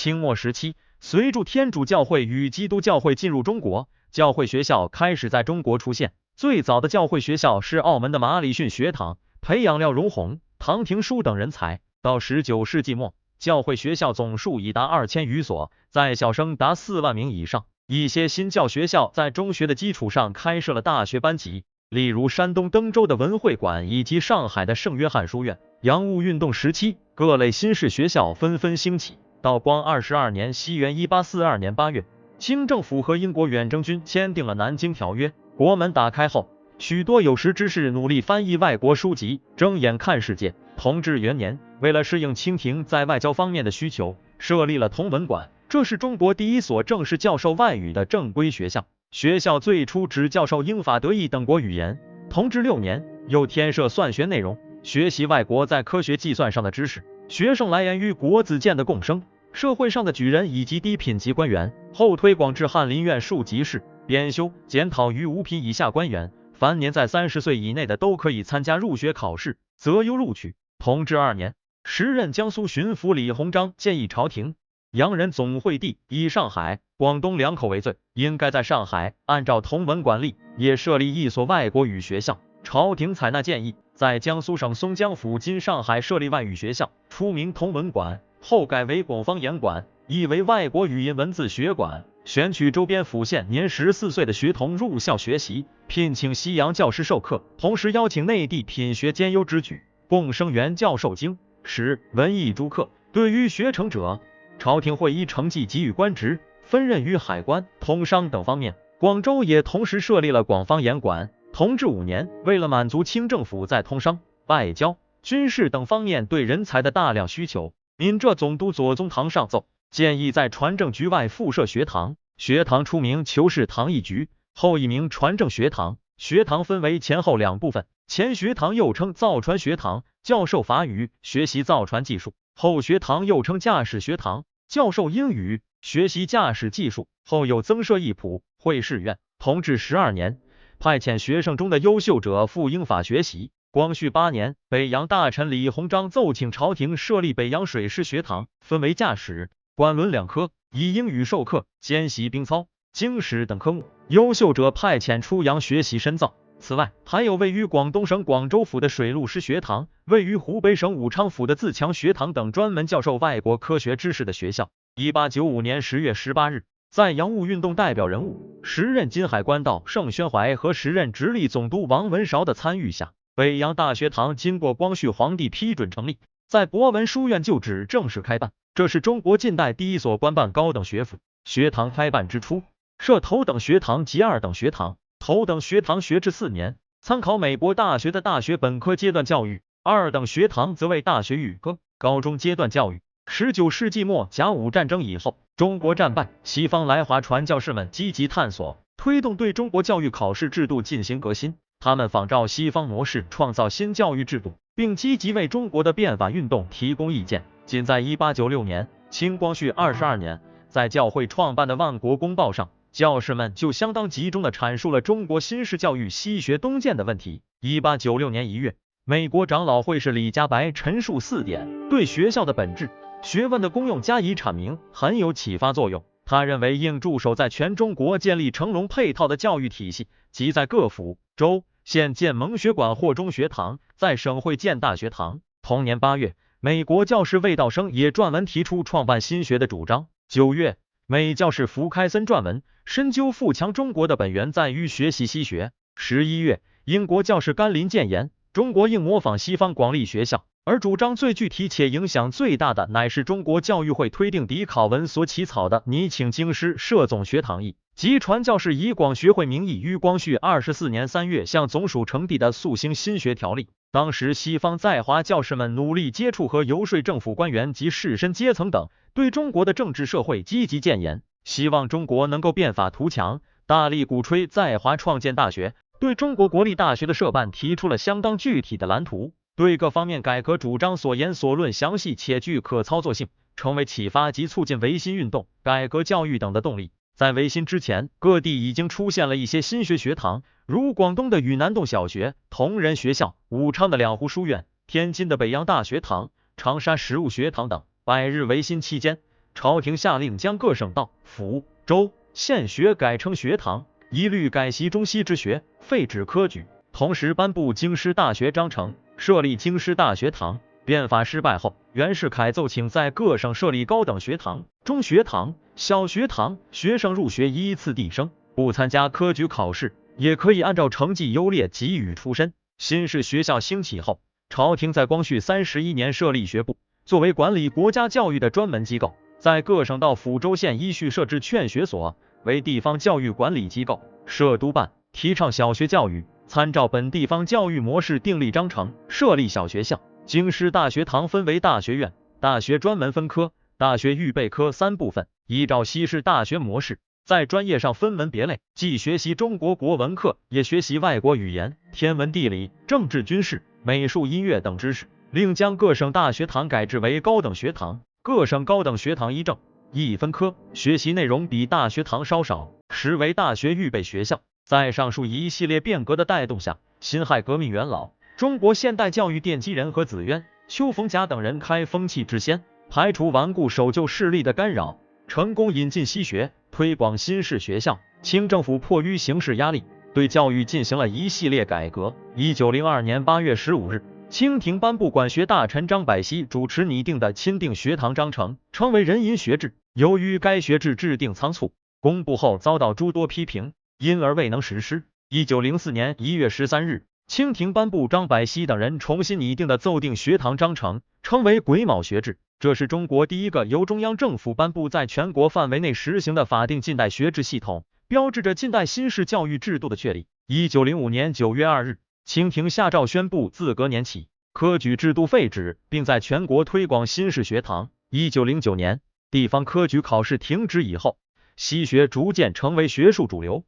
清末时期，随着天主教会与基督教会进入中国，教会学校开始在中国出现。最早的教会学校是澳门的马礼逊学堂，培养了荣闳、唐廷枢等人才。到19世纪末，教会学校总数已达2000余所，在校生达4万名以上。一些新教学校在中学的基础上开设了大学班级，例如山东登州的文会馆以及上海的圣约翰书院。洋务运动时期，各类新式学校纷纷兴起。道光22年西元1842年8月，清政府和英国远征军签订了南京条约。国门打开后，许多有识之士努力翻译外国书籍，睁眼看世界。同治元年，为了适应清廷在外交方面的需求，设立了同文馆，这是中国第一所正式教授外语的正规学校。学校最初只教授英法德意等国语言。同治6年，又添设算学内容，学习外国在科学计算上的知识。学生来源于国子监的贡生、社会上的举人以及低品级官员，后推广至翰林院庶吉士、编修、检讨于5品以下官员。凡年在30岁以内的都可以参加入学考试，择优录取。同治2年，时任江苏巡抚李鸿章建议朝廷，洋人总会地以上海、广东2口为最，应该在上海按照同文管理，也设立一所外国语学校。朝廷采纳建议，在江苏省松江府今上海设立外语学校，初名同文馆，后改为广方言馆，亦为外国语音文字学馆。选取周边府县年14岁的学童入校学习，聘请西洋教师授课，同时邀请内地品学兼优之举，共生原教授经史文艺诸课。对于学成者，朝廷会依成绩给予官职，分任于海关、通商等方面。广州也同时设立了广方言馆。同治5年，为了满足清政府在通商、外交、军事等方面对人才的大量需求，闽浙总督左宗棠上奏，建议在传政局外附设学堂。学堂初名求是堂一局，后一名传政学堂。学堂分为前后2部分，前学堂又称造船学堂，教授法语，学习造船技术；后学堂又称驾驶学堂，教授英语，学习驾驶技术。后又增设一仆会试院。同治12年，派遣学生中的优秀者赴英法学习。光绪8年，北洋大臣李鸿章奏请朝廷设立北洋水师学堂，分为驾驶、管轮2科，以英语授课，兼习兵操、经史等科目。优秀者派遣出洋学习深造。此外，还有位于广东省广州府的水陆师学堂，位于湖北省武昌府的自强学堂等专门教授外国科学知识的学校。1895年10月18日，在洋务运动代表人物、时任金海关道盛宣怀和时任直隶总督王文韶的参与下，北洋大学堂经过光绪皇帝批准成立，在博文书院旧址正式开办。这是中国近代第一所官办高等学府。学堂开办之初，设头等学堂及2等学堂。头等学堂学制4年，参考美国大学的大学本科阶段教育；2等学堂则为大学预科、高中阶段教育。19世纪末甲午战争以后，中国战败，西方来华传教士们积极探索，推动对中国教育考试制度进行革新。他们仿照西方模式，创造新教育制度，并积极为中国的变法运动提供意见。仅在1896年，清光绪22年，在教会创办的《万国公报》上，教士们就相当集中地阐述了中国新式教育西学东渐的问题。1896年1月，美国长老会士李家白陈述4点，对学校的本质、学问的功用加以阐明，很有启发作用。他认为应驻守在全中国建立成龙配套的教育体系，即在各府、州、县建蒙学馆或中学堂，在省会建大学堂。同年8月，美国教士魏道生也撰文提出创办新学的主张。9月，美教士福开森撰文，深究富强中国的本源在于学习西学。11月，英国教士甘林谏言，中国应模仿西方广立学校，而主张最具体且影响最大的乃是中国教育会推定狄考文所起草的《拟请京师设总学堂议》，即传教士以广学会名义于光绪24年3月向总署呈递的肃兴新学条例。当时西方在华教士们努力接触和游说政府官员及士绅阶层等，对中国的政治社会积极谏言，希望中国能够变法图强，大力鼓吹在华创建大学，对中国国立大学的设办提出了相当具体的蓝图，对各方面改革主张所言所论详细且具可操作性，成为启发及促进维新运动、改革教育等的动力。在维新之前，各地已经出现了一些新学学堂，如广东的与南洞小学、同仁学校、武昌的两湖书院、天津的北洋大学堂、长沙实物学堂等。百日维新期间，朝廷下令将各省道、府、州、县学改称学堂，一律改习中西之学，废止科举。同时颁布京师大学章程，设立京师大学堂。变法失败后，袁世凯奏请在各省设立高等学堂、中学堂、小学堂，学生入学依次递升，不参加科举考试，也可以按照成绩优劣给予出身。新式学校兴起后，朝廷在光绪31年设立学部，作为管理国家教育的专门机构，在各省道府州县依序设置劝学所，为地方教育管理机构，设督办，提倡小学教育，参照本地方教育模式订立章程，设立小学校。京师大学堂分为大学院、大学专门分科、大学预备科3部分，依照西式大学模式，在专业上分门别类，既学习中国国文课，也学习外国语言、天文地理、政治军事、美术音乐等知识。另将各省大学堂改制为高等学堂，各省高等学堂依正一分科，学习内容比大学堂稍少，实为大学预备学校。在上述一系列变革的带动下，辛亥革命元老、中国现代教育奠基人何子渊、邱逢甲等人开风气之先，排除顽固守旧势力的干扰，成功引进西学，推广新式学校。清政府迫于形势压力，对教育进行了一系列改革。1902年8月15日，清廷颁布管学大臣张百熙主持拟定的钦定学堂章程，称为人淫学制。由于该学制制定仓促，公布后遭到诸多批评，因而未能实施。1904年1月13日，清廷颁布张百熙等人重新拟定的奏定学堂章程，称为癸卯学制。这是中国第一个由中央政府颁布在全国范围内实行的法定近代学制系统，标志着近代新式教育制度的确立。1905年9月2日，清廷下诏宣布自隔年起，科举制度废止，并在全国推广新式学堂。1909年，地方科举考试停止以后，西学逐渐成为学术主流。